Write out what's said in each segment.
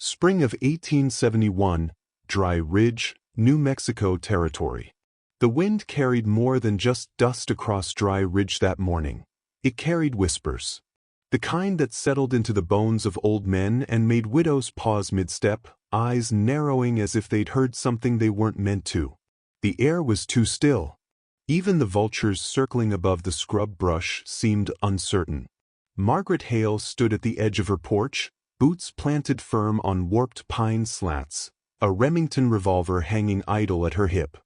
Spring of 1871, Dry Ridge, New Mexico territory. The wind carried more than just dust across Dry Ridge that morning. It carried whispers. The kind that settled into the bones of old men and made widows pause mid-step, eyes narrowing as if they'd heard something they weren't meant to. The air was too still. Even the vultures circling above the scrub brush seemed uncertain. Margaret Hale stood at the edge of her porch, boots planted firm on warped pine slats, a Remington revolver hanging idle at her hip.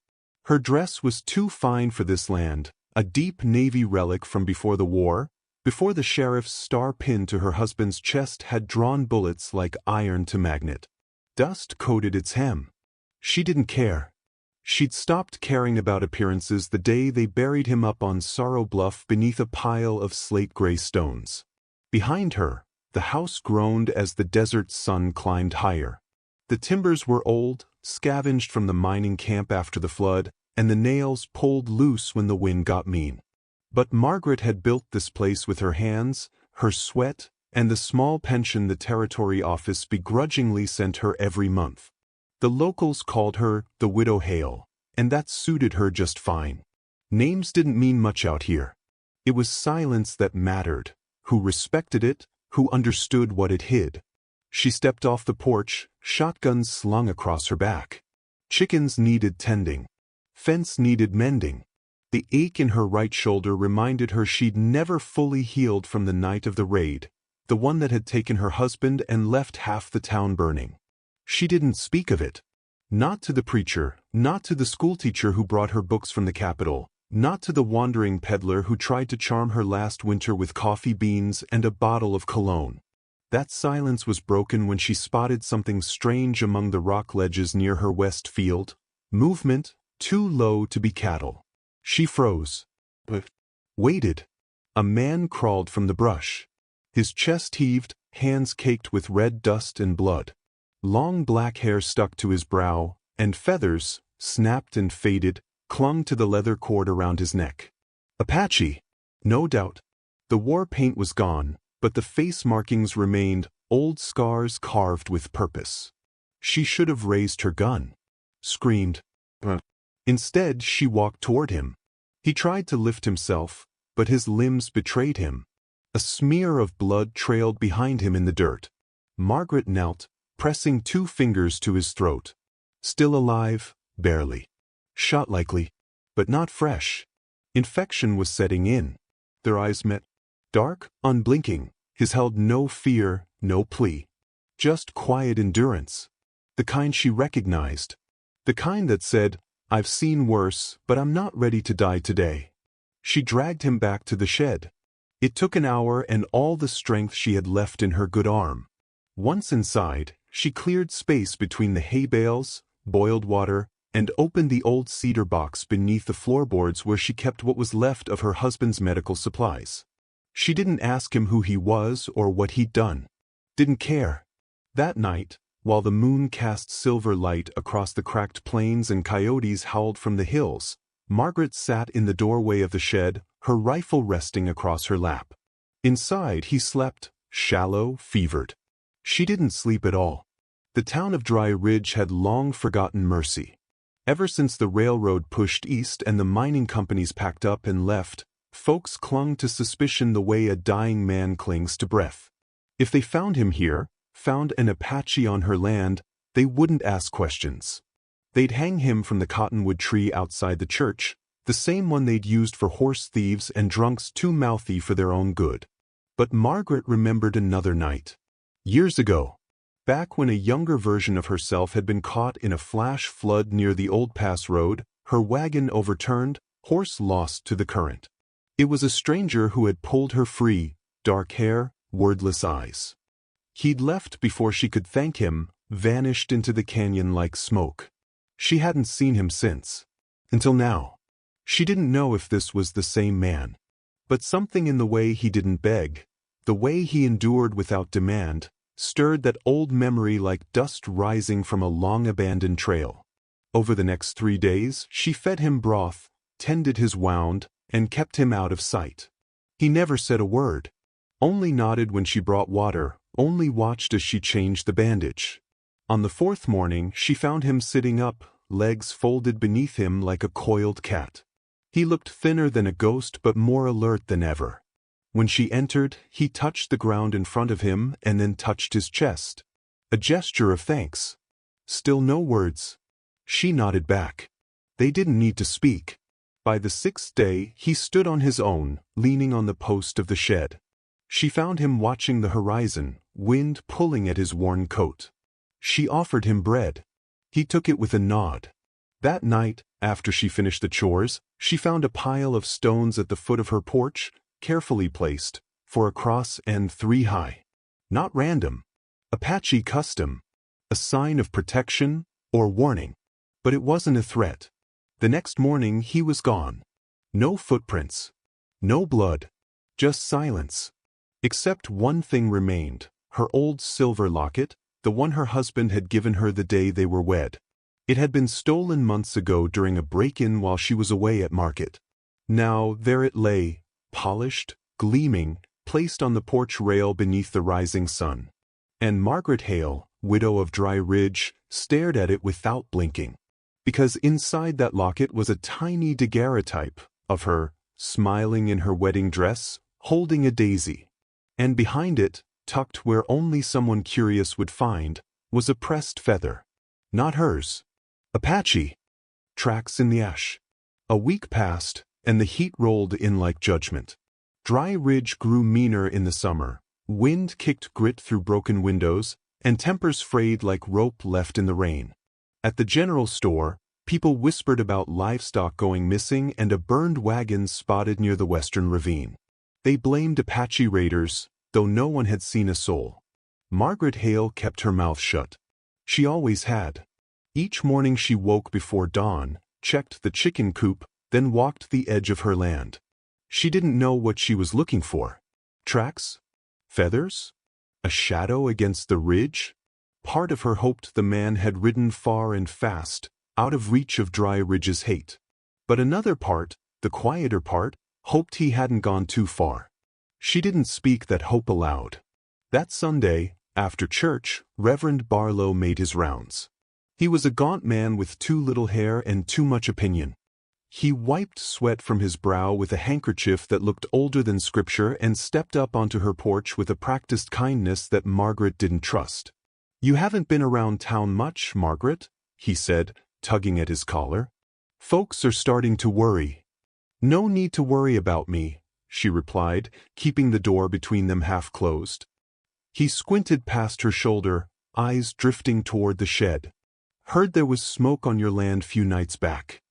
Her dress was too fine for this land, a deep Navy relic from before the war, before the sheriff's star pin to her husband's chest had drawn bullets like iron to magnet. Dust coated its hem. She didn't care. She'd stopped caring about appearances the day they buried him up on Sorrow Bluff beneath a pile of slate-gray stones. Behind her, the house groaned as the desert sun climbed higher. The timbers were old, scavenged from the mining camp after the flood, and the nails pulled loose when the wind got mean. But Margaret had built this place with her hands, her sweat, and the small pension the territory office begrudgingly sent her every month. The locals called her the Widow Hale, and that suited her just fine. Names didn't mean much out here. It was silence that mattered, who respected it, who understood what it hid. She stepped off the porch, shotguns slung across her back. Chickens needed tending. Fence needed mending. The ache in her right shoulder reminded her she'd never fully healed from the night of the raid, the one that had taken her husband and left half the town burning. She didn't speak of it. Not to the preacher, not to the schoolteacher who brought her books from the Capitol, not to the wandering peddler who tried to charm her last winter with coffee beans and a bottle of cologne. That silence was broken when she spotted something strange among the rock ledges near her west field. Movement, too low to be cattle. She froze. But waited. A man crawled from the brush. His chest heaved, hands caked with red dust and blood. Long black hair stuck to his brow, and feathers, snapped and faded, clung to the leather cord around his neck. Apache, no doubt. The war paint was gone, but the face markings remained, old scars carved with purpose. She should have raised her gun. Screamed. Instead, she walked toward him. He tried to lift himself, but his limbs betrayed him. A smear of blood trailed behind him in the dirt. Margaret knelt, pressing 2 fingers to his throat. Still alive, barely. Shot likely, but not fresh. Infection was setting in. Their eyes met. Dark, unblinking, his held no fear, no plea. Just quiet endurance. The kind she recognized. The kind that said, "I've seen worse, but I'm not ready to die today." She dragged him back to the shed. It took an hour and all the strength she had left in her good arm. Once inside, she cleared space between the hay bales, boiled water, and opened the old cedar box beneath the floorboards where she kept what was left of her husband's medical supplies. She didn't ask him who he was or what he'd done. Didn't care. That night, while the moon cast silver light across the cracked plains and coyotes howled from the hills, Margaret sat in the doorway of the shed, her rifle resting across her lap. Inside he slept, shallow, fevered. She didn't sleep at all. The town of Dry Ridge had long forgotten mercy. Ever since the railroad pushed east and the mining companies packed up and left, folks clung to suspicion the way a dying man clings to breath. If they found him here, found an Apache on her land, they wouldn't ask questions. They'd hang him from the cottonwood tree outside the church, the same one they'd used for horse thieves and drunks too mouthy for their own good. But Margaret remembered another night. Years ago. Back when a younger version of herself had been caught in a flash flood near the Old Pass Road, her wagon overturned, horse lost to the current. It was a stranger who had pulled her free, dark hair, wordless eyes. He'd left before she could thank him, vanished into the canyon like smoke. She hadn't seen him since. Until now. She didn't know if this was the same man. But something in the way he didn't beg, the way he endured without demand, stirred that old memory like dust rising from a long-abandoned trail. Over the next 3 days, she fed him broth, tended his wound, and kept him out of sight. He never said a word. Only nodded when she brought water, only watched as she changed the bandage. On the fourth morning, she found him sitting up, legs folded beneath him like a coiled cat. He looked thinner than a ghost but more alert than ever. When she entered, he touched the ground in front of him and then touched his chest. A gesture of thanks. Still no words. She nodded back. They didn't need to speak. By the sixth day, he stood on his own, leaning on the post of the shed. She found him watching the horizon, wind pulling at his worn coat. She offered him bread. He took it with a nod. That night, after she finished the chores, she found a pile of stones at the foot of her porch, carefully placed, 4 across and 3 high. Not random. Apache custom. A sign of protection or warning. But it wasn't a threat. The next morning he was gone. No footprints. No blood. Just silence. Except one thing remained, her old silver locket, the one her husband had given her the day they were wed. It had been stolen months ago during a break-in while she was away at market. Now there it lay, polished, gleaming, placed on the porch rail beneath the rising sun. And Margaret Hale, widow of Dry Ridge, stared at it without blinking. Because inside that locket was a tiny daguerreotype of her, smiling in her wedding dress, holding a daisy. And behind it, tucked where only someone curious would find, was a pressed feather. Not hers. Apache. Tracks in the ash. A week passed, and the heat rolled in like judgment. Dry Ridge grew meaner in the summer. Wind kicked grit through broken windows, and tempers frayed like rope left in the rain. At the general store, people whispered about livestock going missing and a burned wagon spotted near the western ravine. They blamed Apache raiders, though no one had seen a soul. Margaret Hale kept her mouth shut. She always had. Each morning she woke before dawn, checked the chicken coop, then walked the edge of her land. She didn't know what she was looking for. Tracks? Feathers? A shadow against the ridge? Part of her hoped the man had ridden far and fast, out of reach of Dry Ridge's hate. But another part, the quieter part, hoped he hadn't gone too far. She didn't speak that hope aloud. That Sunday, after church, Reverend Barlow made his rounds. He was a gaunt man with too little hair and too much opinion. He wiped sweat from his brow with a handkerchief that looked older than scripture and stepped up onto her porch with a practiced kindness that Margaret didn't trust. "You haven't been around town much, Margaret," he said, tugging at his collar. "Folks are starting to worry." "No need to worry about me," she replied, keeping the door between them half closed. He squinted past her shoulder, eyes drifting toward the shed. "Heard there was smoke on your land few nights back."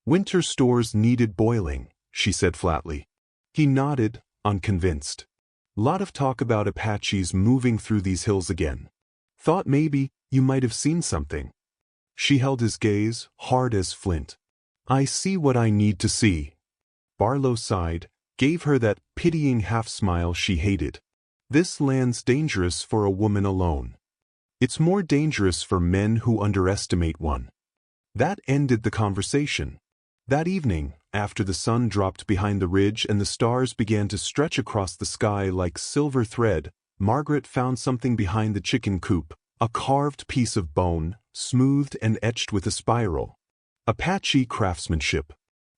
"Winter stores needed boiling," she said flatly. He nodded, unconvinced. "Lot of talk about Apaches moving through these hills again. Thought maybe you might have seen something." She held his gaze, hard as flint. "I see what I need to see." Barlow sighed, gave her that pitying half-smile she hated. "This land's dangerous for a woman alone. It's more dangerous for men who underestimate one." That ended the conversation. That evening, after the sun dropped behind the ridge and the stars began to stretch across the sky like silver thread, Margaret found something behind the chicken coop, a carved piece of bone, smoothed and etched with a spiral. Apache craftsmanship.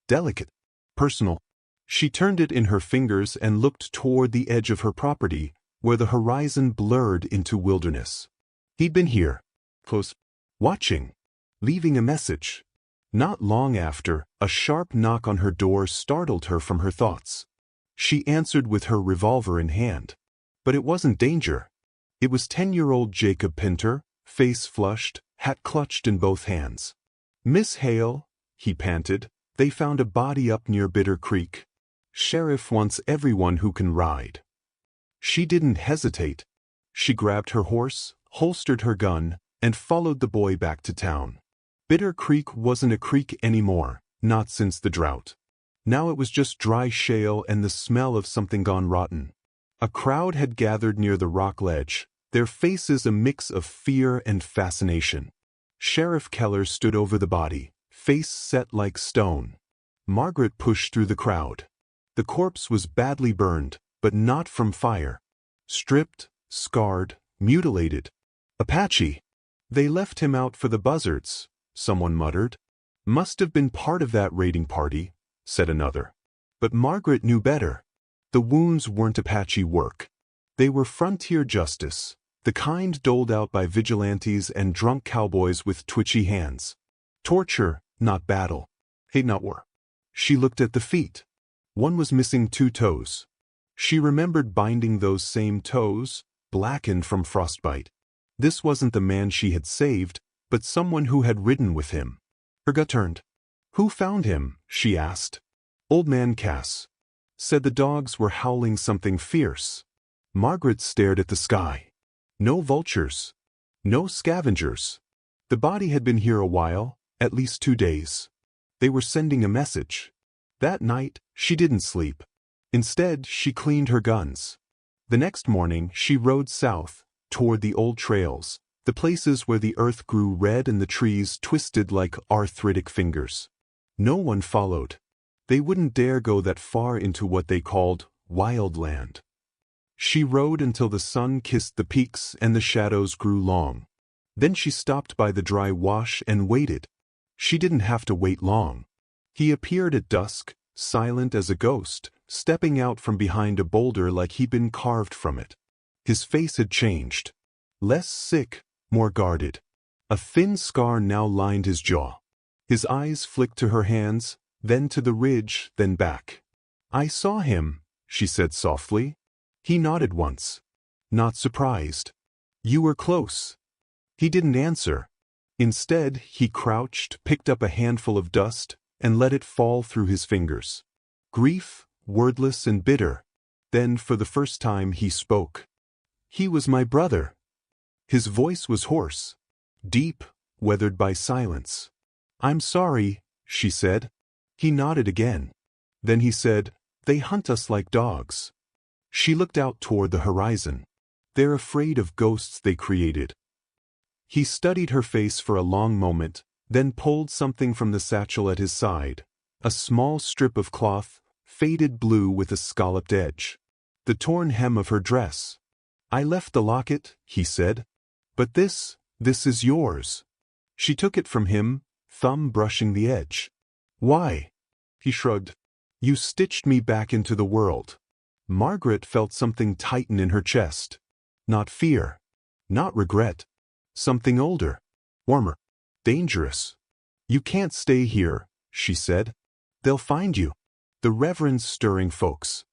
Delicate. Personal. She turned it in her fingers and looked toward the edge of her property, where the horizon blurred into wilderness. He'd been here. Close. Watching. Leaving a message. Not long after, a sharp knock on her door startled her from her thoughts. She answered with her revolver in hand. But it wasn't danger. It was 10-year-old Jacob Pinter, face flushed, hat clutched in both hands. "Miss Hale," he panted, "they found a body up near Bitter Creek. Sheriff wants everyone who can ride." She didn't hesitate. She grabbed her horse, holstered her gun, and followed the boy back to town. Bitter Creek wasn't a creek anymore, not since the drought. Now it was just dry shale and the smell of something gone rotten. A crowd had gathered near the rock ledge, their faces a mix of fear and fascination. Sheriff Keller stood over the body, face set like stone. Margaret pushed through the crowd. The corpse was badly burned, but not from fire. Stripped, scarred, mutilated. Apache. They left him out for the buzzards, someone muttered. Must have been part of that raiding party, said another. But Margaret knew better. The wounds weren't Apache work. They were frontier justice, the kind doled out by vigilantes and drunk cowboys with twitchy hands. Torture, not battle. Hate not war. She looked at the feet. One was missing 2 toes. She remembered binding those same toes, blackened from frostbite. This wasn't the man she had saved, but someone who had ridden with him. Her gut turned. Who found him? She asked. Old man Cass. Said the dogs were howling something fierce. Margaret stared at the sky. No vultures. No scavengers. The body had been here a while, at least 2 days. They were sending a message. That night, she didn't sleep. Instead, she cleaned her guns. The next morning, she rode south, toward the old trails, the places where the earth grew red and the trees twisted like arthritic fingers. No one followed. They wouldn't dare go that far into what they called wild land. She rode until the sun kissed the peaks and the shadows grew long. Then she stopped by the dry wash and waited. She didn't have to wait long. He appeared at dusk, silent as a ghost, stepping out from behind a boulder like he'd been carved from it. His face had changed. Less sick, more guarded. A thin scar now lined his jaw. His eyes flicked to her hands, then to the ridge, then back. I saw him, she said softly. He nodded once. Not surprised. You were close. He didn't answer. Instead, he crouched, picked up a handful of dust, and let it fall through his fingers. Grief, wordless and bitter. Then, for the first time, he spoke. He was my brother. His voice was hoarse, deep, weathered by silence. I'm sorry, she said. He nodded again. Then he said, they hunt us like dogs. She looked out toward the horizon. They're afraid of ghosts they created. He studied her face for a long moment, then pulled something from the satchel at his side. A small strip of cloth, faded blue with a scalloped edge. The torn hem of her dress. I left the locket, he said. But this is yours. She took it from him, thumb brushing the edge. Why? He shrugged. You stitched me back into the world. Margaret felt something tighten in her chest. Not fear. Not regret. Something older. Warmer. Dangerous. You can't stay here, she said. They'll find you. The Reverend's stirring folks.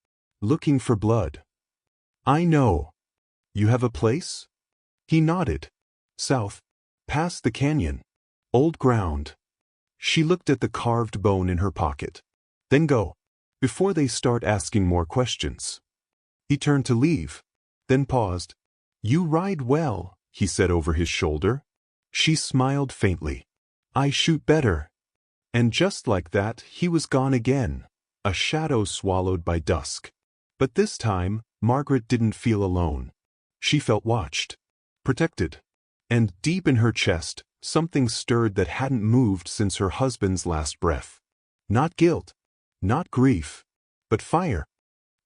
Looking for blood. I know. You have a place? He nodded. South. Past the canyon. Old ground. She looked at the carved bone in her pocket. Then go. Before they start asking more questions. He turned to leave. Then paused. You ride well, he said over his shoulder. She smiled faintly. I shoot better. And just like that, he was gone again, a shadow swallowed by dusk. But this time, Margaret didn't feel alone. She felt watched, protected. And deep in her chest, something stirred that hadn't moved since her husband's last breath. Not guilt, not grief, but fire.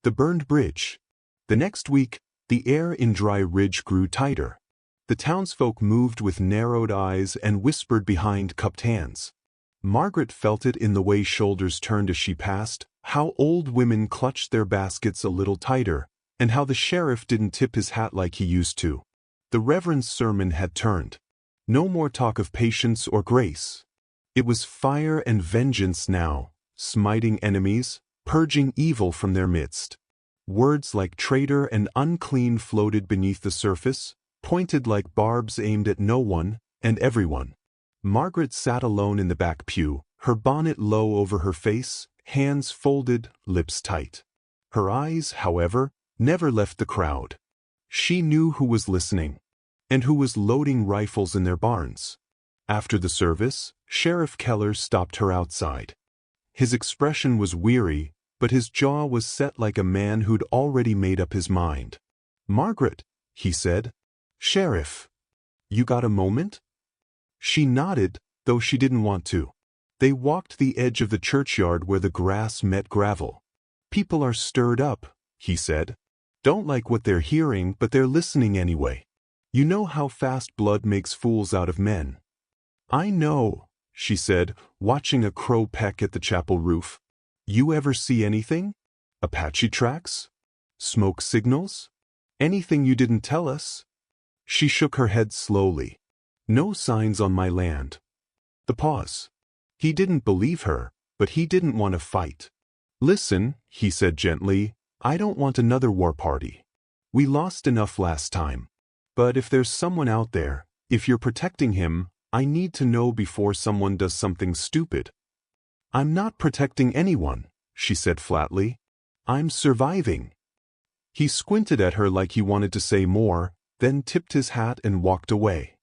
The burned bridge. The next week, the air in Dry Ridge grew tighter. The townsfolk moved with narrowed eyes and whispered behind cupped hands. Margaret felt it in the way shoulders turned as she passed, how old women clutched their baskets a little tighter, and how the sheriff didn't tip his hat like he used to. The Reverend's sermon had turned. No more talk of patience or grace. It was fire and vengeance now, smiting enemies, purging evil from their midst. Words like traitor and unclean floated beneath the surface, pointed like barbs aimed at no one and everyone. Margaret sat alone in the back pew, her bonnet low over her face, hands folded, lips tight. Her eyes, however, never left the crowd. She knew who was listening, and who was loading rifles in their barns. After the service, Sheriff Keller stopped her outside. His expression was weary, but his jaw was set like a man who'd already made up his mind. Margaret, he said. Sheriff, you got a moment? She nodded, though she didn't want to. They walked the edge of the churchyard where the grass met gravel. People are stirred up, he said. Don't like what they're hearing, but they're listening anyway. You know how fast blood makes fools out of men. I know, she said, watching a crow peck at the chapel roof. You ever see anything? Apache tracks? Smoke signals? Anything you didn't tell us? She shook her head slowly. No signs on my land. The pause. He didn't believe her, but he didn't want to fight. Listen, he said gently, I don't want another war party. We lost enough last time. But if there's someone out there, if you're protecting him, I need to know before someone does something stupid. I'm not protecting anyone, she said flatly. I'm surviving. He squinted at her like he wanted to say more, then tipped his hat and walked away.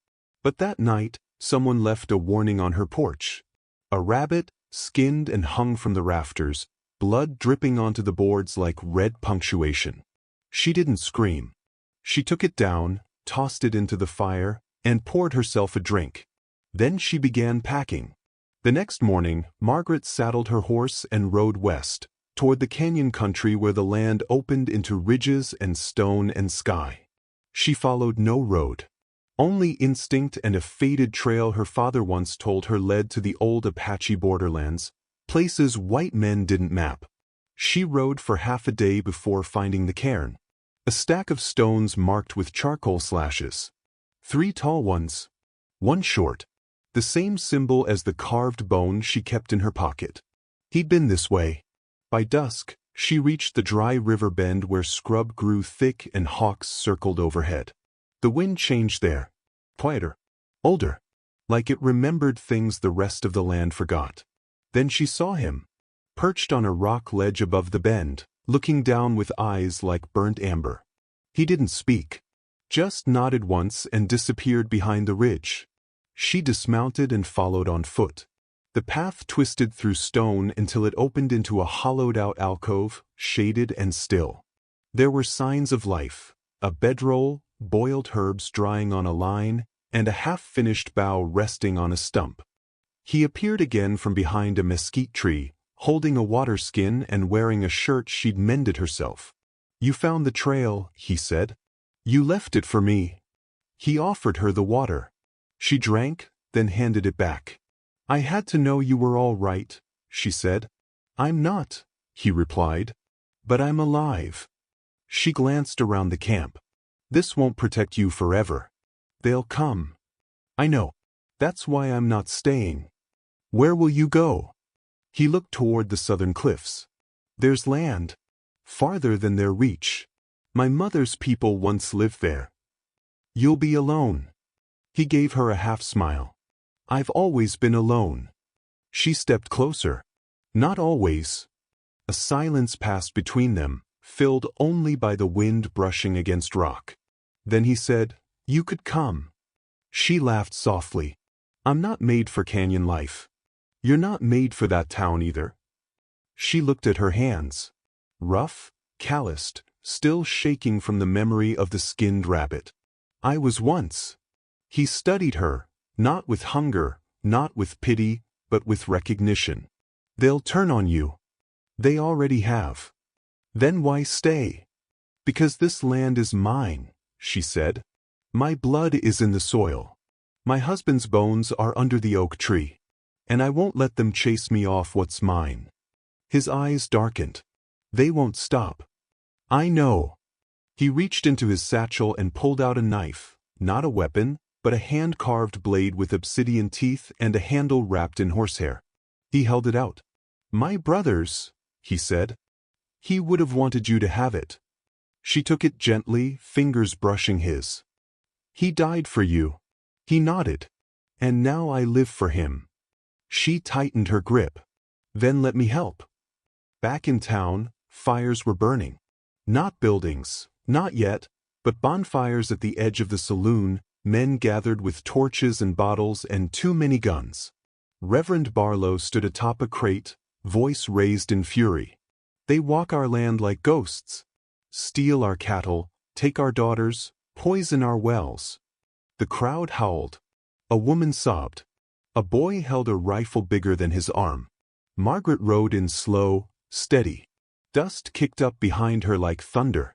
But that night, someone left a warning on her porch. A rabbit, skinned and hung from the rafters, blood dripping onto the boards like red punctuation. She didn't scream. She took it down, tossed it into the fire, and poured herself a drink. Then she began packing. The next morning, Margaret saddled her horse and rode west, toward the canyon country where the land opened into ridges and stone and sky. She followed no road. Only instinct and a faded trail her father once told her led to the old Apache borderlands, places white men didn't map. She rode for half a day before finding the cairn. A stack of stones marked with charcoal slashes. 3 tall ones, 1 short. The same symbol as the carved bone she kept in her pocket. He'd been this way. By dusk, she reached the dry river bend where scrub grew thick and hawks circled overhead. The wind changed there. Quieter. Older. Like it remembered things the rest of the land forgot. Then she saw him. Perched on a rock ledge above the bend, looking down with eyes like burnt amber. He didn't speak. Just nodded once and disappeared behind the ridge. She dismounted and followed on foot. The path twisted through stone until it opened into a hollowed-out alcove, shaded and still. There were signs of life, a bedroll, boiled herbs drying on a line, and a half-finished bough resting on a stump. He appeared again from behind a mesquite tree, holding a water skin and wearing a shirt she'd mended herself. You found the trail, he said. You left it for me. He offered her the water. She drank, then handed it back. I had to know you were all right, she said. I'm not, he replied. But I'm alive. She glanced around the camp. This won't protect you forever. They'll come. I know. That's why I'm not staying. Where will you go? He looked toward the southern cliffs. There's land. Farther than their reach. My mother's people once lived there. You'll be alone. He gave her a half-smile. I've always been alone. She stepped closer. Not always. A silence passed between them, filled only by the wind brushing against rock. Then he said, You could come. She laughed softly. I'm not made for canyon life. You're not made for that town either. She looked at her hands. Rough, calloused, still shaking from the memory of the skinned rabbit. I was once. He studied her, not with hunger, not with pity, but with recognition. They'll turn on you. They already have. Then why stay? Because this land is mine, she said. My blood is in the soil. My husband's bones are under the oak tree. And I won't let them chase me off what's mine. His eyes darkened. They won't stop. I know. He reached into his satchel and pulled out a knife, not a weapon, but a hand-carved blade with obsidian teeth and a handle wrapped in horsehair. He held it out. My brother's, he said. He would have wanted you to have it. She took it gently, fingers brushing his. He died for you. He nodded. And now I live for him. She tightened her grip. Then let me help. Back in town, fires were burning. Not buildings, not yet, but bonfires at the edge of the saloon, men gathered with torches and bottles and too many guns. Reverend Barlow stood atop a crate, voice raised in fury. They walk our land like ghosts. Steal our cattle, take our daughters, poison our wells. The crowd howled. A woman sobbed. A boy held a rifle bigger than his arm. Margaret rode in slow, steady. Dust kicked up behind her like thunder.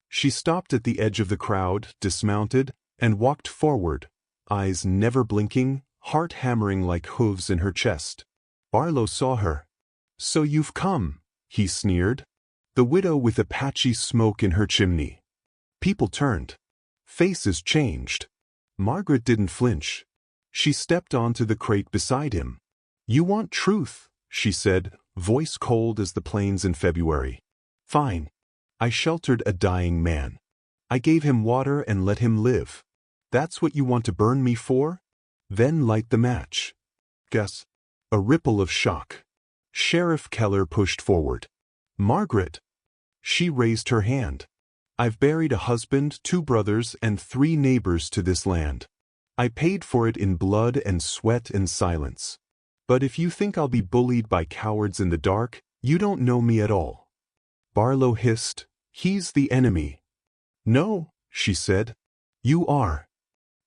She stopped at the edge of the crowd, dismounted, and walked forward, eyes never blinking, heart hammering like hooves in her chest. Barlow saw her. "So you've come," he sneered. The widow with Apache smoke in her chimney. People turned. Faces changed. Margaret didn't flinch. She stepped onto the crate beside him. "You want truth," she said, voice cold as the plains in February. "Fine. I sheltered a dying man. I gave him water and let him live. That's what you want to burn me for? Then light the match." Guess. A ripple of shock. Sheriff Keller pushed forward. "Margaret." She raised her hand. "I've buried a husband, 2 brothers, and 3 neighbors to this land. I paid for it in blood and sweat and silence. But if you think I'll be bullied by cowards in the dark, you don't know me at all." Barlow hissed, "He's the enemy." "No," she said. "You are."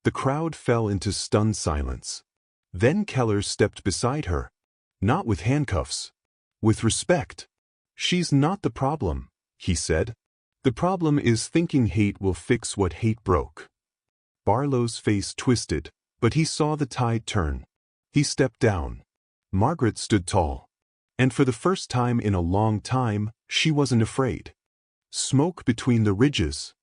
The crowd fell into stunned silence. Then Keller stepped beside her. Not with handcuffs. With respect. "She's not the problem," he said. "The problem is thinking hate will fix what hate broke." Barlow's face twisted, but he saw the tide turn. He stepped down. Margaret stood tall. And for the first time in a long time, she wasn't afraid. Smoke between the ridges.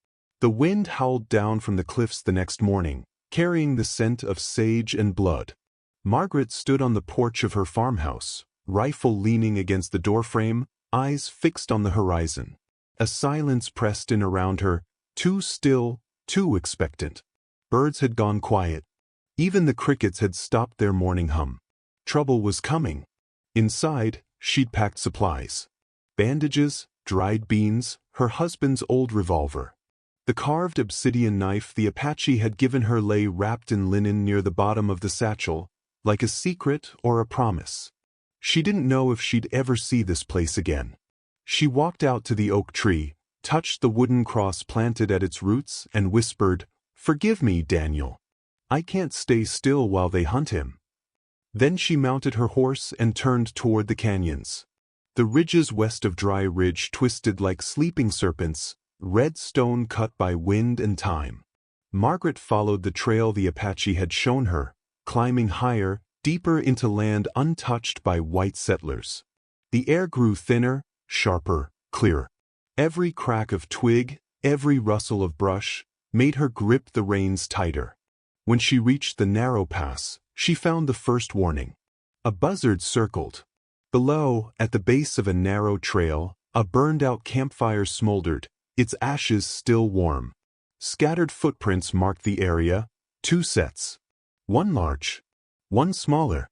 The wind howled down from the cliffs the next morning, carrying the scent of sage and blood. Margaret stood on the porch of her farmhouse, rifle leaning against the doorframe, eyes fixed on the horizon. A silence pressed in around her, too still, too expectant. Birds had gone quiet. Even the crickets had stopped their morning hum. Trouble was coming. Inside, she'd packed supplies. Bandages, dried beans, her husband's old revolver. The carved obsidian knife the Apache had given her lay wrapped in linen near the bottom of the satchel, like a secret or a promise. She didn't know if she'd ever see this place again. She walked out to the oak tree, touched the wooden cross planted at its roots, and whispered, "Forgive me, Daniel. I can't stay still while they hunt him." Then she mounted her horse and turned toward the canyons. The ridges west of Dry Ridge twisted like sleeping serpents, red stone cut by wind and time. Margaret followed the trail the Apache had shown her, climbing higher, deeper into land untouched by white settlers. The air grew thinner, sharper, clearer. Every crack of twig, every rustle of brush, made her grip the reins tighter. When she reached the narrow pass, she found the first warning. A buzzard circled. Below, at the base of a narrow trail, a burned-out campfire smoldered, its ashes still warm. Scattered footprints marked the area, 2 sets. One large, one smaller,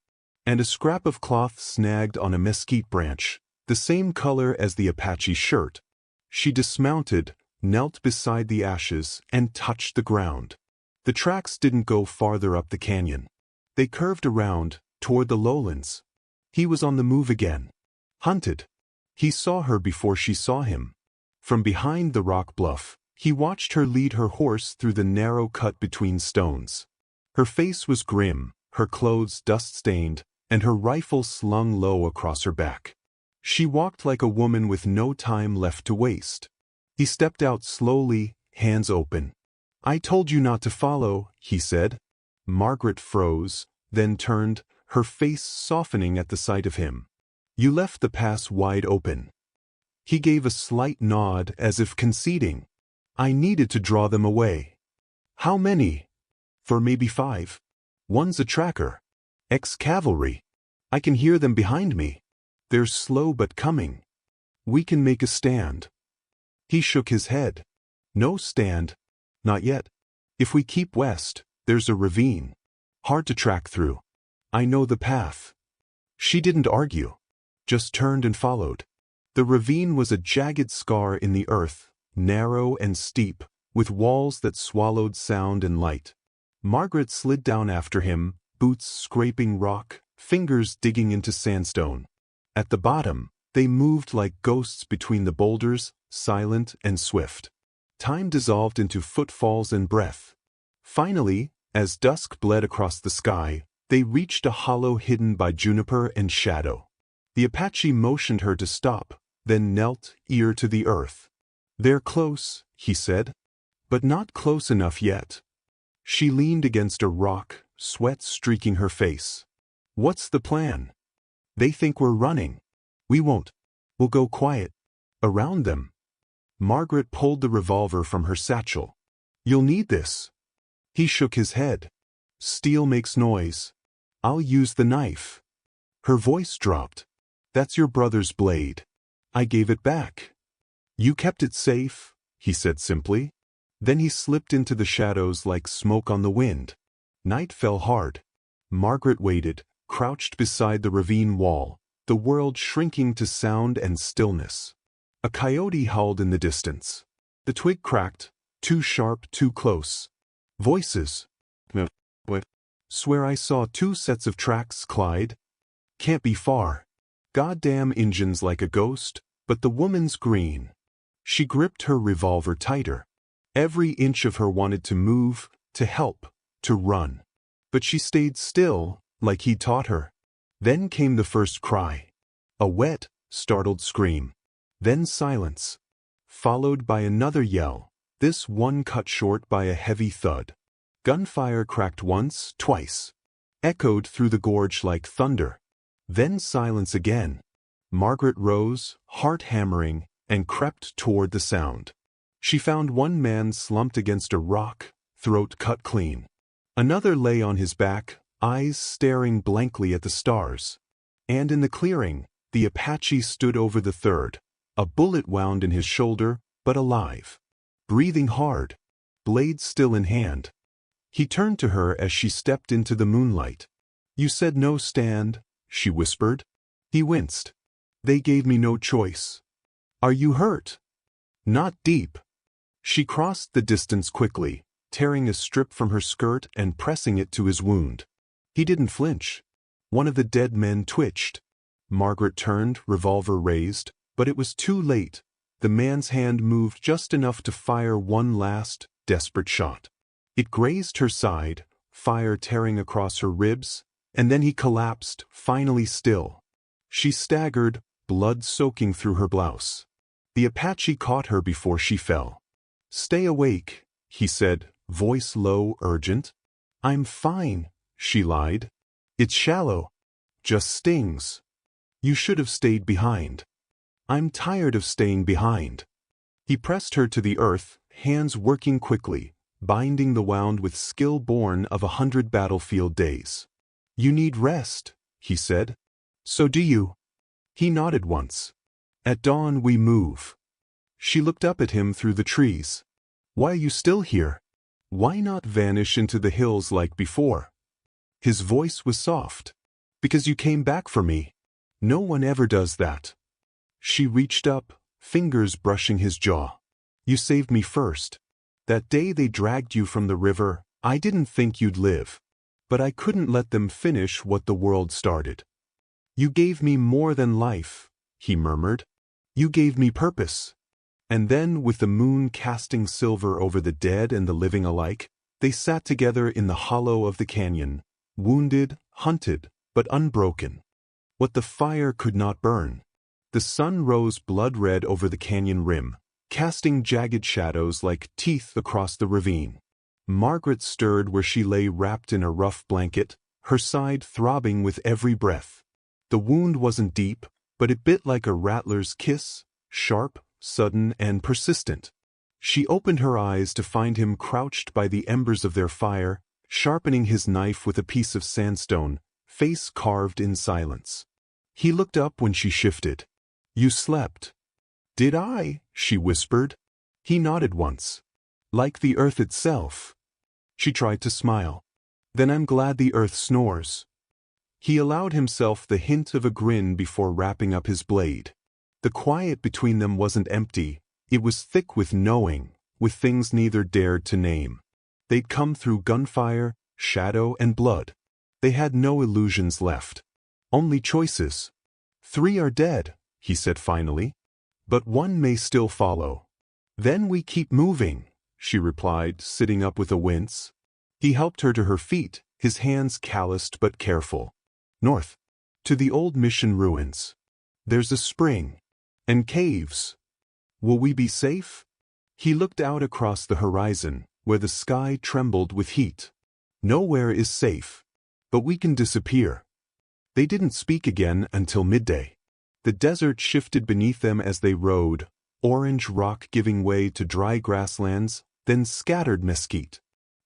and a scrap of cloth snagged on a mesquite branch, the same color as the Apache's shirt. She dismounted, knelt beside the ashes, and touched the ground. The tracks didn't go farther up the canyon. They curved around, toward the lowlands. He was on the move again. Hunted. He saw her before she saw him. From behind the rock bluff, he watched her lead her horse through the narrow cut between stones. Her face was grim, her clothes dust-stained, and her rifle slung low across her back. She walked like a woman with no time left to waste. He stepped out slowly, hands open. "I told you not to follow," he said. Margaret froze, then turned, her face softening at the sight of him. "You left the pass wide open." He gave a slight nod as if conceding. "I needed to draw them away." "How many?" "For maybe 5. One's a tracker. Ex-cavalry. I can hear them behind me. They're slow but coming. We can make a stand." He shook his head. "No stand. Not yet. If we keep west, there's a ravine. Hard to track through. I know the path." She didn't argue. Just turned and followed. The ravine was a jagged scar in the earth, narrow and steep, with walls that swallowed sound and light. Margaret slid down after him, boots scraping rock, fingers digging into sandstone. At the bottom, they moved like ghosts between the boulders, silent and swift. Time dissolved into footfalls and breath. Finally, as dusk bled across the sky, they reached a hollow hidden by juniper and shadow. The Apache motioned her to stop, then knelt, ear to the earth. "They're close," he said. "But not close enough yet." She leaned against a rock, sweat streaking her face. What's the plan? They think we're running. We won't. We'll go quiet. Around them. Margaret pulled the revolver from her satchel. You'll need this. He shook his head. Steel makes noise. I'll use the knife. Her voice dropped. That's your brother's blade. I gave it back. You kept it safe, he said simply. Then he slipped into the shadows like smoke on the wind. Night fell hard. Margaret waited, crouched beside the ravine wall, the world shrinking to sound and stillness. A coyote howled in the distance. The twig cracked, too sharp, too close. Voices. Swear I saw 2 sets of tracks, Clyde. Can't be far. Goddamn engines like a ghost, but the woman's green. She gripped her revolver tighter. Every inch of her wanted to move, to help, to run. But she stayed still, like he'd taught her. Then came the first cry. A wet, startled scream. Then silence. Followed by another yell, this one cut short by a heavy thud. Gunfire cracked once, twice. Echoed through the gorge like thunder. Then silence again. Margaret rose, heart hammering, and crept toward the sound. She found one man slumped against a rock, throat cut clean. Another lay on his back, eyes staring blankly at the stars. And in the clearing, the Apache stood over the third, a bullet wound in his shoulder, but alive. Breathing hard, blade still in hand. He turned to her as she stepped into the moonlight. You said no, stand, she whispered. He winced. They gave me no choice. Are you hurt? Not deep. She crossed the distance quickly, tearing a strip from her skirt and pressing it to his wound. He didn't flinch. One of the dead men twitched. Margaret turned, revolver raised, but it was too late. The man's hand moved just enough to fire one last, desperate shot. It grazed her side, fire tearing across her ribs, and then he collapsed, finally still. She staggered, blood soaking through her blouse. The Apache caught her before she fell. Stay awake, he said, voice low, urgent. I'm fine, she lied. It's shallow. Just stings. You should have stayed behind. I'm tired of staying behind. He pressed her to the earth, hands working quickly, binding the wound with skill born of 100 battlefield days. You need rest, he said. So do you. He nodded once. At dawn we move. She looked up at him through the trees. Why are you still here? Why not vanish into the hills like before? His voice was soft. Because you came back for me. No one ever does that. She reached up, fingers brushing his jaw. You saved me first. That day they dragged you from the river, I didn't think you'd live. But I couldn't let them finish what the world started. You gave me more than life, he murmured. You gave me purpose. And then, with the moon casting silver over the dead and the living alike, they sat together in the hollow of the canyon, wounded, hunted, but unbroken. What the fire could not burn. The sun rose blood-red over the canyon rim, casting jagged shadows like teeth across the ravine. Margaret stirred where she lay wrapped in a rough blanket, her side throbbing with every breath. The wound wasn't deep, but it bit like a rattler's kiss, sharp, sudden, and persistent. She opened her eyes to find him crouched by the embers of their fire, sharpening his knife with a piece of sandstone, face carved in silence. He looked up when she shifted. You slept. Did I? She whispered. He nodded once. Like the earth itself. She tried to smile. Then I'm glad the earth snores. He allowed himself the hint of a grin before wrapping up his blade. The quiet between them wasn't empty, it was thick with knowing, with things neither dared to name. They'd come through gunfire, shadow, and blood. They had no illusions left. Only choices. 3 are dead, he said finally. But 1 may still follow. Then we keep moving, she replied, sitting up with a wince. He helped her to her feet, his hands calloused but careful. North. To the old mission ruins. There's a spring. And caves. Will we be safe? He looked out across the horizon, where the sky trembled with heat. Nowhere is safe. But we can disappear. They didn't speak again until midday. The desert shifted beneath them as they rode, orange rock giving way to dry grasslands, then scattered mesquite.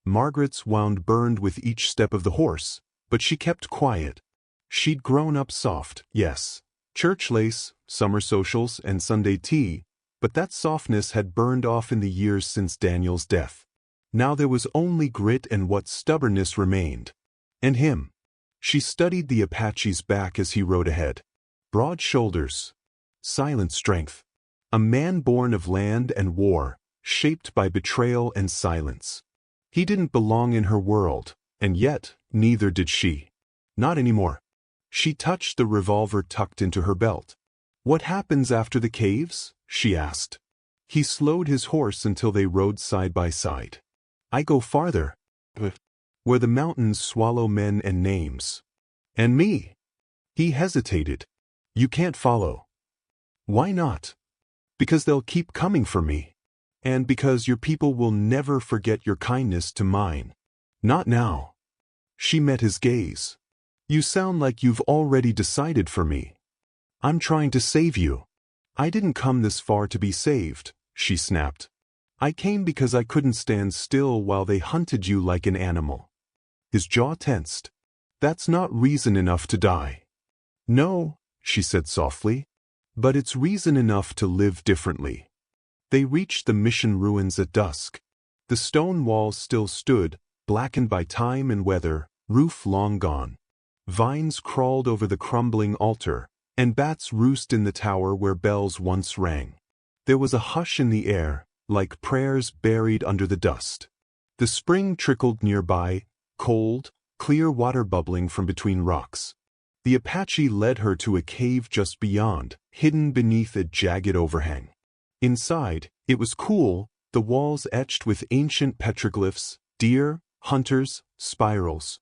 Margaret's wound burned with each step of the horse, but she kept quiet. She'd grown up soft, yes. Church lace, summer socials, and Sunday tea, but that softness had burned off in the years since Daniel's death. Now there was only grit and what stubbornness remained. And him. She studied the Apache's back as he rode ahead. Broad shoulders. Silent strength. A man born of land and war, shaped by betrayal and silence. He didn't belong in her world, and yet, neither did she. Not anymore. She touched the revolver tucked into her belt. "What happens after the caves?" she asked. He slowed his horse until they rode side by side. "I go farther. Where the mountains swallow men and names. And me." He hesitated. "You can't follow." "Why not?" "Because they'll keep coming for me. And because your people will never forget your kindness to mine." "Not now." She met his gaze. "You sound like you've already decided for me." "I'm trying to save you." "I didn't come this far to be saved," she snapped. "I came because I couldn't stand still while they hunted you like an animal." His jaw tensed. "That's not reason enough to die." "No," she said softly. "But it's reason enough to live differently." They reached the mission ruins at dusk. The stone walls still stood, blackened by time and weather, roof long gone. Vines crawled over the crumbling altar, and bats roost in the tower where bells once rang. There was a hush in the air, like prayers buried under the dust. The spring trickled nearby, cold, clear water bubbling from between rocks. The Apache led her to a cave just beyond, hidden beneath a jagged overhang. Inside, it was cool, the walls etched with ancient petroglyphs, deer, hunters, spirals.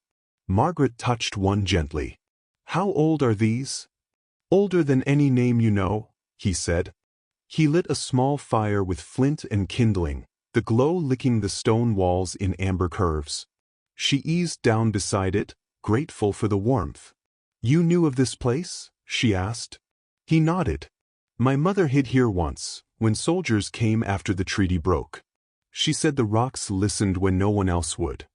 Margaret touched one gently. "How old are these?" "Older than any name you know," he said. He lit a small fire with flint and kindling, the glow licking the stone walls in amber curves. She eased down beside it, grateful for the warmth. "You knew of this place?" she asked. He nodded. "My mother hid here once, when soldiers came after the treaty broke." She said the rocks listened when no one else would.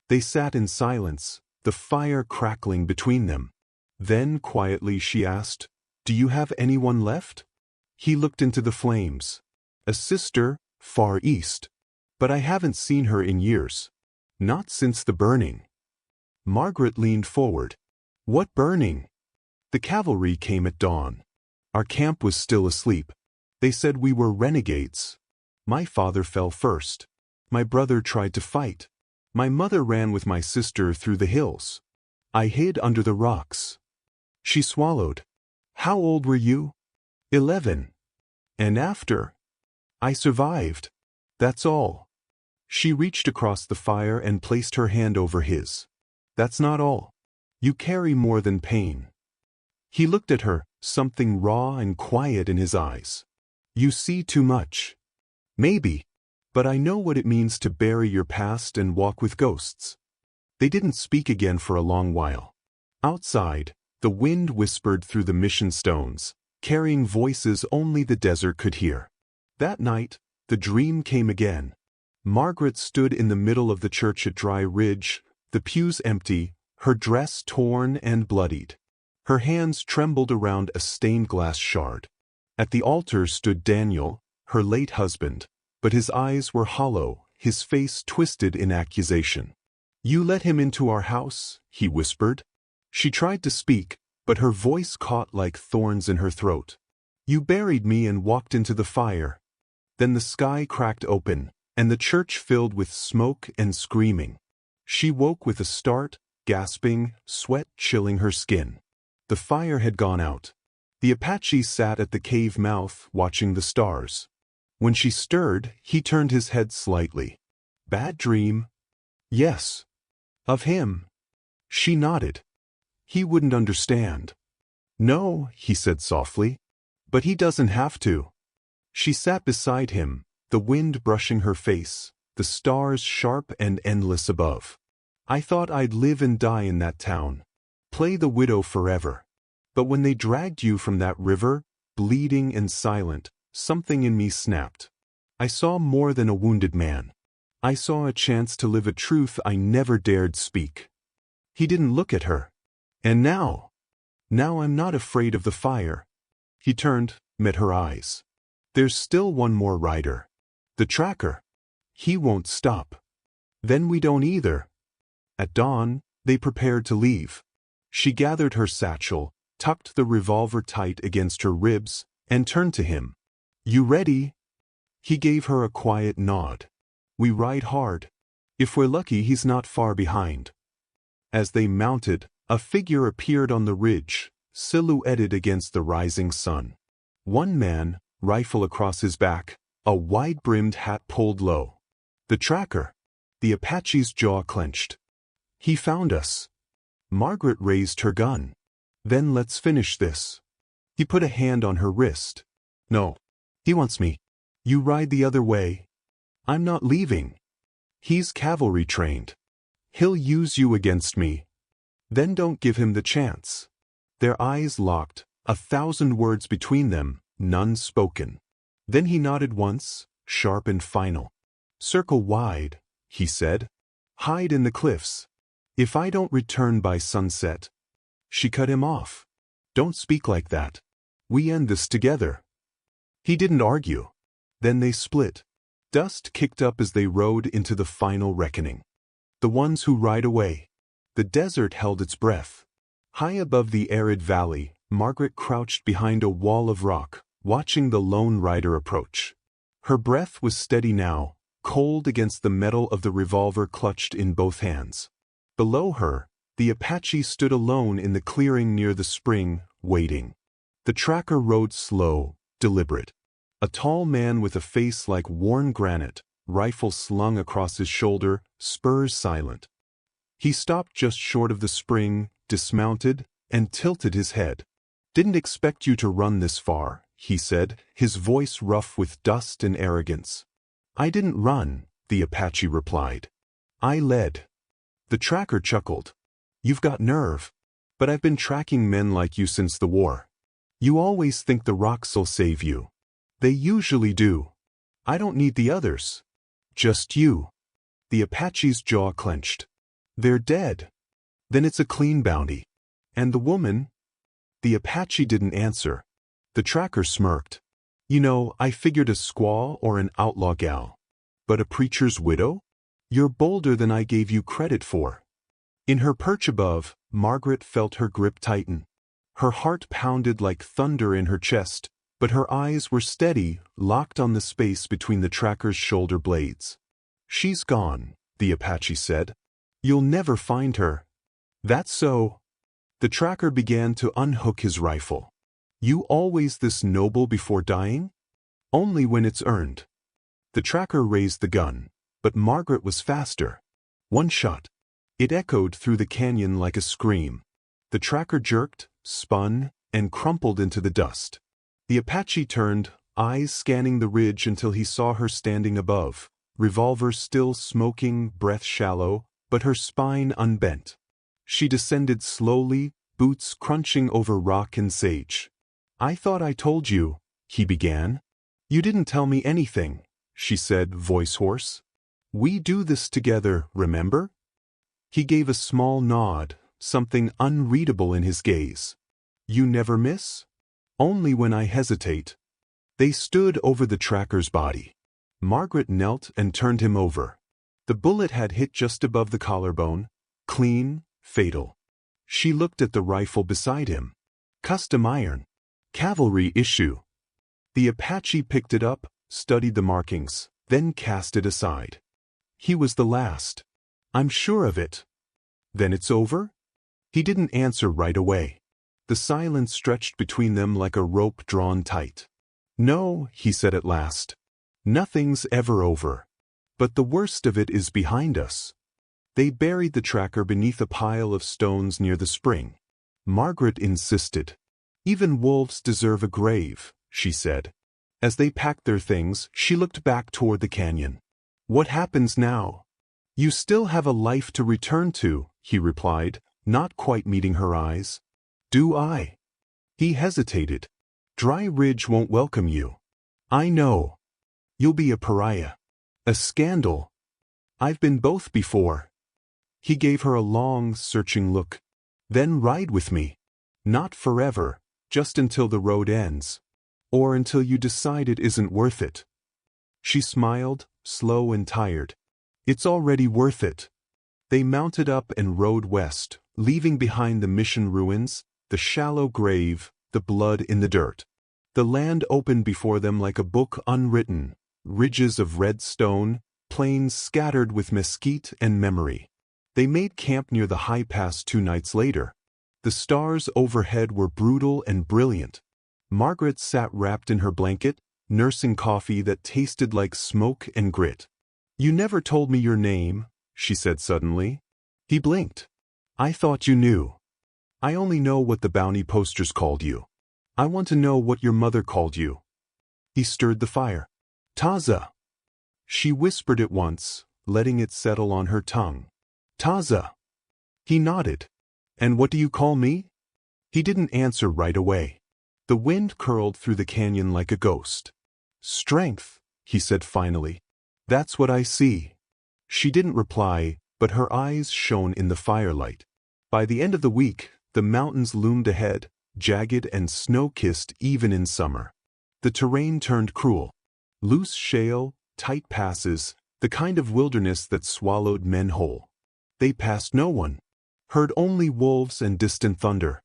They sat in silence, the fire crackling between them. Then, quietly, she asked, "Do you have anyone left?" He looked into the flames. "A sister, far east. But I haven't seen her in years. Not since the burning." Margaret leaned forward. "What burning?" "The cavalry came at dawn. Our camp was still asleep. They said we were renegades. My father fell first. My brother tried to fight. My mother ran with my sister through the hills. I hid under the rocks." She swallowed. "How old were you?" 11. "And after?" "I survived. That's all." She reached across the fire and placed her hand over his. "That's not all. You carry more than pain." He looked at her, something raw and quiet in his eyes. "You see too much." "Maybe. But I know what it means to bury your past and walk with ghosts." They didn't speak again for a long while. Outside, the wind whispered through the mission stones, carrying voices only the desert could hear. That night, the dream came again. Margaret stood in the middle of the church at Dry Ridge, the pews empty, her dress torn and bloodied. Her hands trembled around a stained glass shard. At the altar stood Daniel, her late husband, but his eyes were hollow, his face twisted in accusation. "You let him into our house," he whispered. She tried to speak, but her voice caught like thorns in her throat. "You buried me and walked into the fire." Then the sky cracked open, and the church filled with smoke and screaming. She woke with a start, gasping, sweat chilling her skin. The fire had gone out. The Apache sat at the cave mouth, watching the stars. When she stirred, he turned his head slightly. "Bad dream?" "Yes." "Of him?" She nodded. He wouldn't understand. "No," he said softly. "But he doesn't have to." She sat beside him, the wind brushing her face, the stars sharp and endless above. I thought I'd live and die in that town, play the widow forever. But when they dragged you from that river, bleeding and silent, something in me snapped. I saw more than a wounded man. I saw a chance to live a truth I never dared speak. He didn't look at her. And now I'm not afraid of the fire. He turned, met her eyes. There's still one more rider. The tracker. He won't stop. Then we don't either. At dawn, they prepared to leave. She gathered her satchel, tucked the revolver tight against her ribs, and turned to him. You ready? He gave her a quiet nod. We ride hard. If we're lucky, he's not far behind. As they mounted, a figure appeared on the ridge, silhouetted against the rising sun. One man, rifle across his back, a wide-brimmed hat pulled low. The tracker. The Apache's jaw clenched. He found us. Margaret raised her gun. Then let's finish this. He put a hand on her wrist. No. He wants me. You ride the other way. I'm not leaving. He's cavalry trained. He'll use you against me. Then don't give him the chance. Their eyes locked, 1,000 words between them, none spoken. Then he nodded once, sharp and final. Circle wide, he said. Hide in the cliffs. If I don't return by sunset. She cut him off. Don't speak like that. We end this together. He didn't argue. Then they split. Dust kicked up as they rode into the final reckoning. The ones who ride away. The desert held its breath. High above the arid valley, Margaret crouched behind a wall of rock, watching the lone rider approach. Her breath was steady now, cold against the metal of the revolver clutched in both hands. Below her, the Apache stood alone in the clearing near the spring, waiting. The tracker rode slow, deliberate. A tall man with a face like worn granite, rifle slung across his shoulder, spurs silent. He stopped just short of the spring, dismounted, and tilted his head. Didn't expect you to run this far, he said, his voice rough with dust and arrogance. I didn't run, the Apache replied. I led. The tracker chuckled. You've got nerve. But I've been tracking men like you since the war. You always think the rocks'll save you. They usually do. I don't need the others. Just you. The Apache's jaw clenched. They're dead. Then it's a clean bounty. And the woman? The Apache didn't answer. The tracker smirked. You know, I figured a squaw or an outlaw gal. But a preacher's widow? You're bolder than I gave you credit for. In her perch above, Margaret felt her grip tighten. Her heart pounded like thunder in her chest, but her eyes were steady, locked on the space between the tracker's shoulder blades. She's gone, the Apache said. You'll never find her. That's so. The tracker began to unhook his rifle. You always this noble before dying? Only when it's earned. The tracker raised the gun, but Margaret was faster. One shot. It echoed through the canyon like a scream. The tracker jerked, spun, and crumpled into the dust. The Apache turned, eyes scanning the ridge until he saw her standing above, revolver still smoking, breath shallow, but her spine unbent. She descended slowly, boots crunching over rock and sage. I thought I told you, he began. You didn't tell me anything, she said, voice hoarse. We do this together, remember? He gave a small nod, something unreadable in his gaze. You never miss? Only when I hesitate. They stood over the tracker's body. Margaret knelt and turned him over. The bullet had hit just above the collarbone, clean, fatal. She looked at the rifle beside him. Custom iron. Cavalry issue. The Apache picked it up, studied the markings, then cast it aside. He was the last. I'm sure of it. Then it's over? He didn't answer right away. The silence stretched between them like a rope drawn tight. No, he said at last. Nothing's ever over. But the worst of it is behind us. They buried the tracker beneath a pile of stones near the spring. Margaret insisted. Even wolves deserve a grave, she said. As they packed their things, she looked back toward the canyon. What happens now? You still have a life to return to, he replied, not quite meeting her eyes. Do I? He hesitated. Dry Ridge won't welcome you. I know. You'll be a pariah. A scandal. I've been both before. He gave her a long, searching look. Then ride with me. Not forever, just until the road ends. Or until you decide it isn't worth it. She smiled, slow and tired. It's already worth it. They mounted up and rode west, leaving behind the mission ruins, the shallow grave, the blood in the dirt. The land opened before them like a book unwritten, ridges of red stone, plains scattered with mesquite and memory. They made camp near the high pass 2 nights later. The stars overhead were brutal and brilliant. Margaret sat wrapped in her blanket, nursing coffee that tasted like smoke and grit. You never told me your name, she said suddenly. He blinked. I thought you knew. I only know what the bounty posters called you. I want to know what your mother called you. He stirred the fire. Taza. She whispered it once, letting it settle on her tongue. Taza. He nodded. And what do you call me? He didn't answer right away. The wind curled through the canyon like a ghost. Strength, he said finally. That's what I see. She didn't reply, but her eyes shone in the firelight. By the end of the week, the mountains loomed ahead, jagged and snow-kissed even in summer. The terrain turned cruel. Loose shale, tight passes, the kind of wilderness that swallowed men whole. They passed no one. Heard only wolves and distant thunder.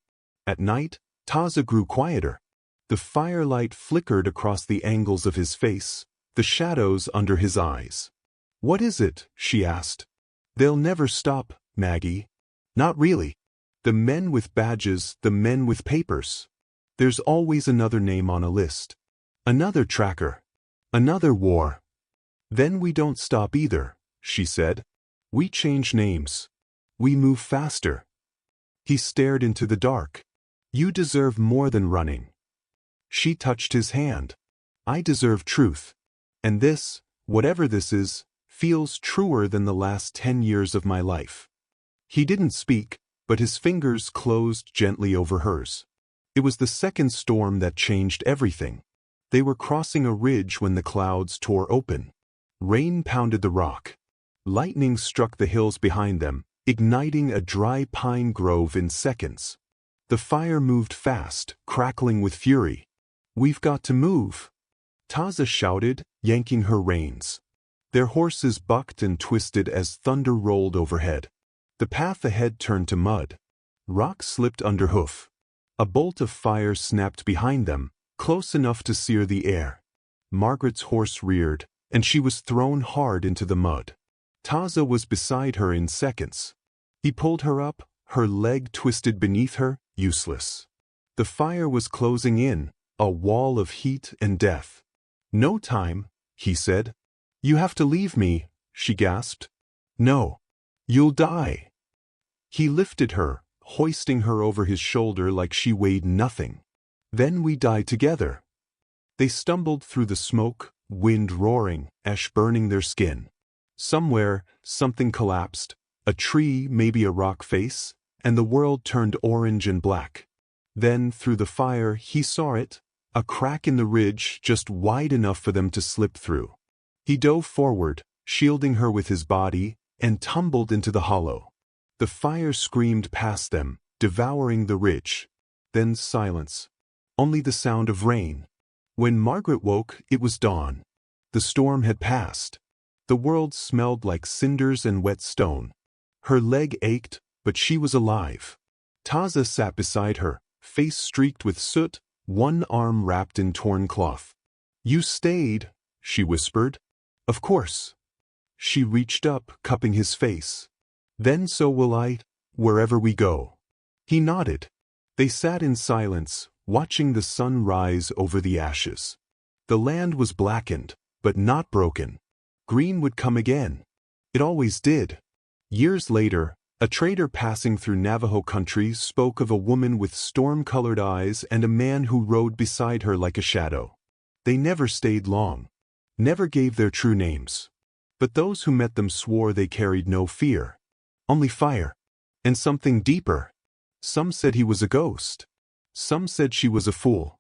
At night, Taza grew quieter. The firelight flickered across the angles of his face, the shadows under his eyes. What is it? She asked. They'll never stop, Maggie. Not really. The men with badges, the men with papers. There's always another name on a list. Another tracker. Another war. Then we don't stop either, she said. We change names. We move faster. He stared into the dark. You deserve more than running. She touched his hand. I deserve truth. And this, whatever this is, feels truer than the last 10 years of my life. He didn't speak, but his fingers closed gently over hers. It was the second storm that changed everything. They were crossing a ridge when the clouds tore open. Rain pounded the rock. Lightning struck the hills behind them, igniting a dry pine grove in seconds. The fire moved fast, crackling with fury. We've got to move. Taza shouted, yanking her reins. Their horses bucked and twisted as thunder rolled overhead. The path ahead turned to mud. Rock slipped underhoof. A bolt of fire snapped behind them, close enough to sear the air. Margaret's horse reared, and she was thrown hard into the mud. Taza was beside her in seconds. He pulled her up, her leg twisted beneath her, useless. The fire was closing in, a wall of heat and death. No time, he said. You have to leave me, she gasped. No. You'll die. He lifted her, hoisting her over his shoulder like she weighed nothing. Then we die together. They stumbled through the smoke, wind roaring, ash burning their skin. Somewhere, something collapsed, a tree, maybe a rock face, and the world turned orange and black. Then, through the fire, he saw it, a crack in the ridge just wide enough for them to slip through. He dove forward, shielding her with his body, and tumbled into the hollow. The fire screamed past them, devouring the ridge. Then silence. Only the sound of rain. When Margaret woke, it was dawn. The storm had passed. The world smelled like cinders and wet stone. Her leg ached, but she was alive. Taza sat beside her, face streaked with soot, one arm wrapped in torn cloth. You stayed, she whispered. Of course. She reached up, cupping his face. Then so will I, wherever we go. He nodded. They sat in silence, watching the sun rise over the ashes. The land was blackened, but not broken. Green would come again. It always did. Years later, a trader passing through Navajo country spoke of a woman with storm-colored eyes and a man who rode beside her like a shadow. They never stayed long. Never gave their true names. But those who met them swore they carried no fear, only fire, and something deeper. Some said he was a ghost. Some said she was a fool.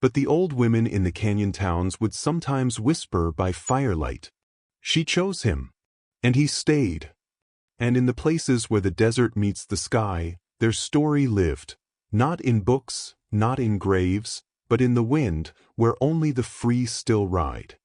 But the old women in the canyon towns would sometimes whisper by firelight. She chose him, and he stayed. And in the places where the desert meets the sky, their story lived, not in books, not in graves, but in the wind, where only the free still ride.